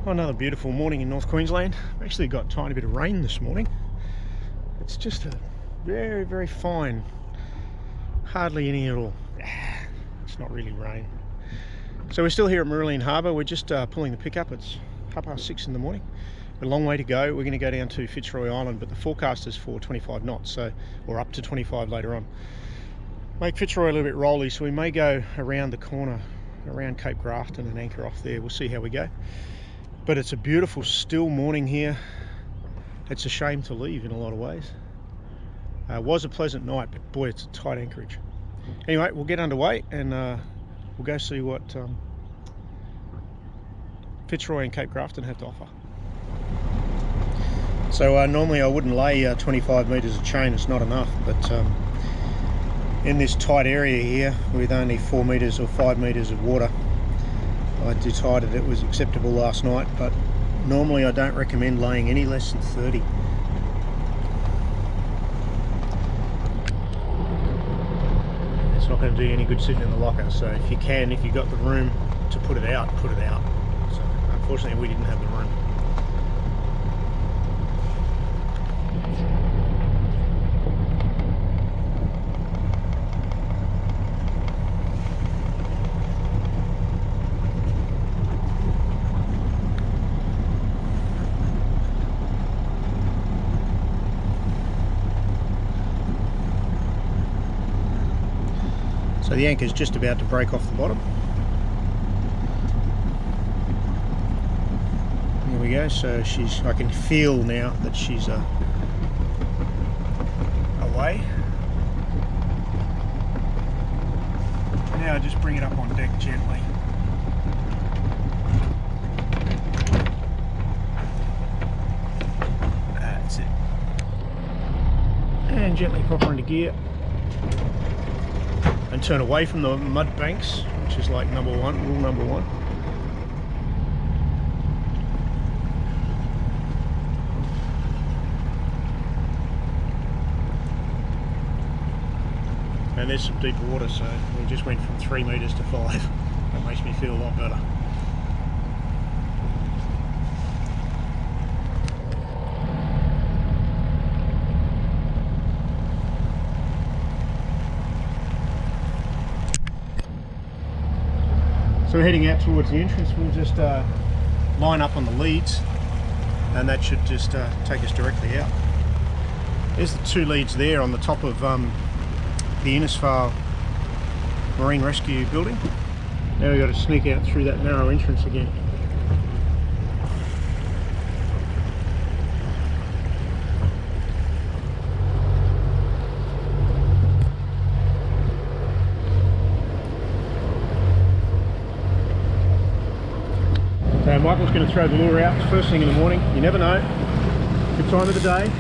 Another beautiful morning in North Queensland. We've actually got a tiny bit of rain this morning. It's just a very, very fine, hardly any at all. It's not really rain. So we're still here at Mourilyan Harbour. We're just pulling the pickup. It's 6:30 in the morning. A long way to go. We're going to go down to Fitzroy Island, but the forecast is for 25 knots, so or up to 25 later on. Make Fitzroy a little bit rolly, so we may go around the corner, around Cape Grafton and anchor off there. We'll see how we go. But it's a beautiful still morning here. It's a shame to leave in a lot of ways. It was a pleasant night, but boy, it's a tight anchorage. Anyway, we'll get underway and we'll go see what Fitzroy and Cape Grafton have to offer. So normally I wouldn't lay 25 metres of chain, it's not enough, but in this tight area here with only 4 metres or 5 metres of water, I decided it was acceptable last night, but normally I don't recommend laying any less than 30. It's not going to do you any good sitting in the locker, so if you can, if you've got the room to put it out, put it out. So unfortunately we didn't have the room. So the anchor's just about to break off the bottom. There we go. So I can feel now that she's away. Now I just bring it up on deck gently. That's it. And gently pop her into gear. And turn away from the mud banks, which is like rule number one. And there's some deep water, so we just went from 3 metres to 5. That makes me feel a lot better. So we're heading out towards the entrance. We'll just line up on the leads and that should just take us directly out. There's the 2 leads there on the top of the Innisfail Marine Rescue building. Now we've got to sneak out through that narrow entrance again. So Michael's going to throw the lure out first thing in the morning. You never know. Good time of the day.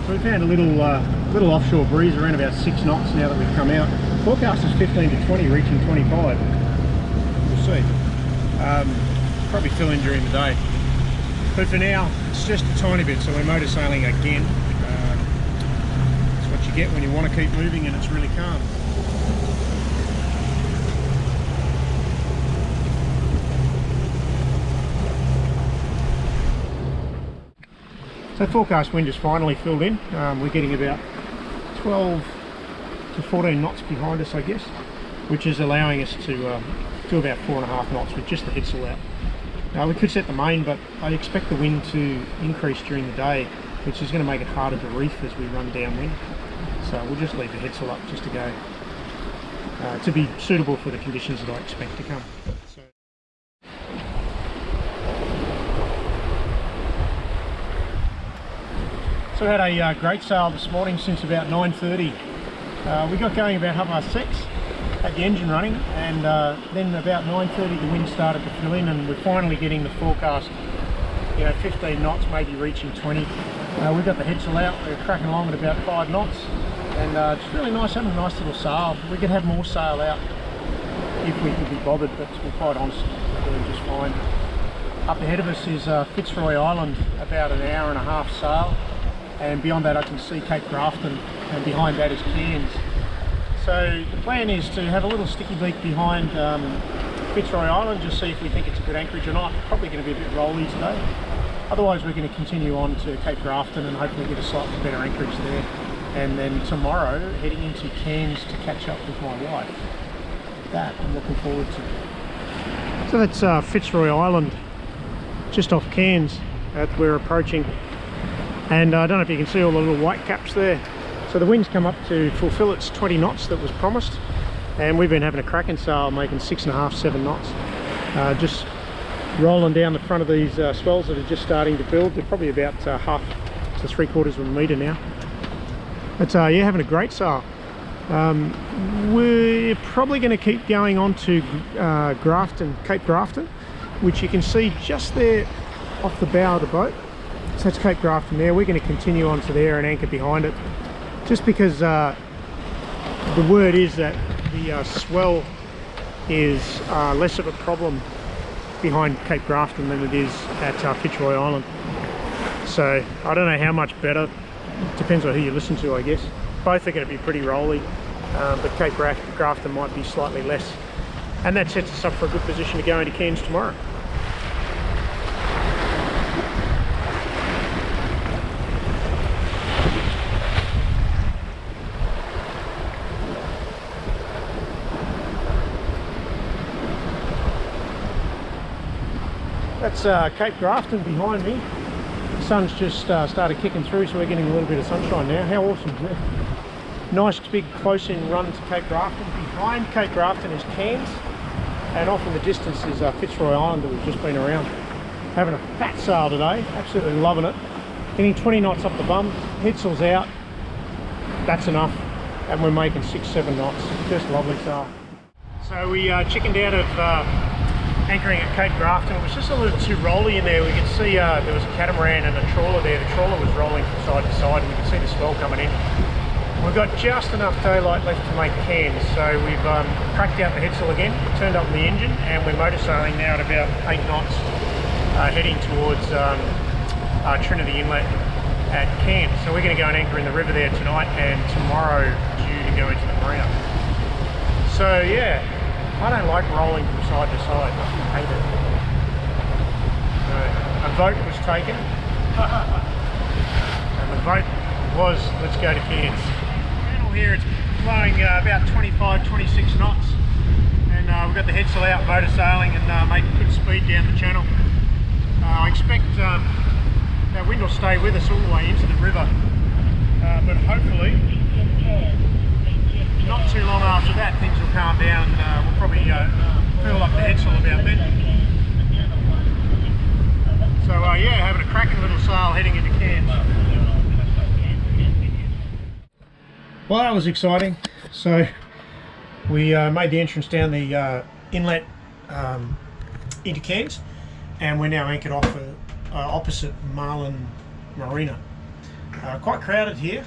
So we found a little offshore breeze around about 6 knots now that we've come out. Forecast is 15 to 20, reaching 25. We'll see. Probably fill in during the day, but for now it's just a tiny bit, so we're motor sailing again. It's what you get when you want to keep moving and it's really calm. So forecast wind is finally filled in. We're getting about 12 to 14 knots behind us, I guess, which is allowing us to do about 4.5 knots with just the headsail out. Now we could set the main, but I expect the wind to increase during the day, which is going to make it harder to reef as we run downwind. So we'll just leave the headsail up just to go, to be suitable for the conditions that I expect to come. So we had a great sail this morning since about 9:30. We got going about 6:30. Had the engine running, and then about 9:30 the wind started to fill in, and we're finally getting the forecast, 15 knots, maybe reaching 20. We've got the headsail out, we're cracking along at about 5 knots, and it's really nice having a nice little sail. We could have more sail out if we could be bothered, but to be quite honest, we're doing just fine. Up ahead of us is Fitzroy Island, about an hour and a half sail, and beyond that I can see Cape Grafton, and behind that is Cairns. So the plan is to have a little sticky beak behind Fitzroy Island, just see if we think it's a good anchorage or not. Probably going to be a bit rolly today. Otherwise we're going to continue on to Cape Grafton and hopefully get a slightly better anchorage there. And then tomorrow heading into Cairns to catch up with my wife. That I'm looking forward to. So that's Fitzroy Island, just off Cairns that we're approaching. And I don't know if you can see all the little white caps there. So the wind's come up to fulfill its 20 knots that was promised. And we've been having a cracking sail, making 6.5, 7 knots. Just rolling down the front of these swells that are just starting to build. They're probably about half to 3/4 of a metre now. But yeah, having a great sail. We're probably going to keep going on to Grafton, Cape Grafton, which you can see just there off the bow of the boat. So that's Cape Grafton there. We're going to continue on to there and anchor behind it, just because the word is that the swell is less of a problem behind Cape Grafton than it is at Fitzroy Island. So I don't know how much better. Depends on who you listen to, I guess. Both are going to be pretty rolly, but Cape Grafton might be slightly less. And that sets us up for a good position to go into Cairns tomorrow. That's Cape Grafton behind me. The sun's just started kicking through, so we're getting a little bit of sunshine now. How awesome is that? Nice big close-in run to Cape Grafton. Behind Cape Grafton is Cairns, and off in the distance is Fitzroy Island that we've just been around. Having a fat sail today, absolutely loving it. Getting 20 knots up the bum, headsail's out, that's enough, and we're making 6, 7 knots. Just lovely sail. So we chickened out of anchoring at Cape Grafton. It was just a little too rolly in there. We could see there was a catamaran and a trawler there. The trawler was rolling from side to side, and you could see the swell coming in. We've got just enough daylight left to make Cairns, so we've cracked out the headsail again, turned up the engine, and we're motor sailing now at about 8 knots, heading towards Trinity Inlet at Cairns. So we're going to go and anchor in the river there tonight, and tomorrow due to go into the marina. So yeah, I don't like rolling from side to side. I hate it. A vote was taken, and the vote was, let's go to Cairns. Channel here, it's blowing about 25, 26 knots, and we've got the headsail out, motor sailing, and making good speed down the channel. I expect that wind will stay with us all the way into the river, but hopefully not too long after that things will calm down. We'll probably fill up the headsail about then. So yeah, having a cracking little sail heading into Cairns. Well, that was exciting. So we made the entrance down the inlet into Cairns, and we're now anchored off opposite Mourilyan Marina. Quite crowded here,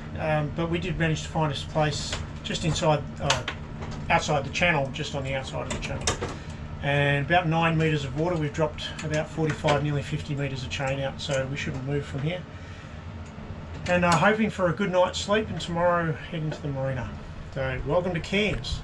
but we did manage to find us a place just inside, outside the channel, just on the outside of the channel. And about 9 metres of water. We've dropped about 45, nearly 50 metres of chain out, so we shouldn't move from here. And hoping for a good night's sleep, and tomorrow heading to the marina. So welcome to Cairns.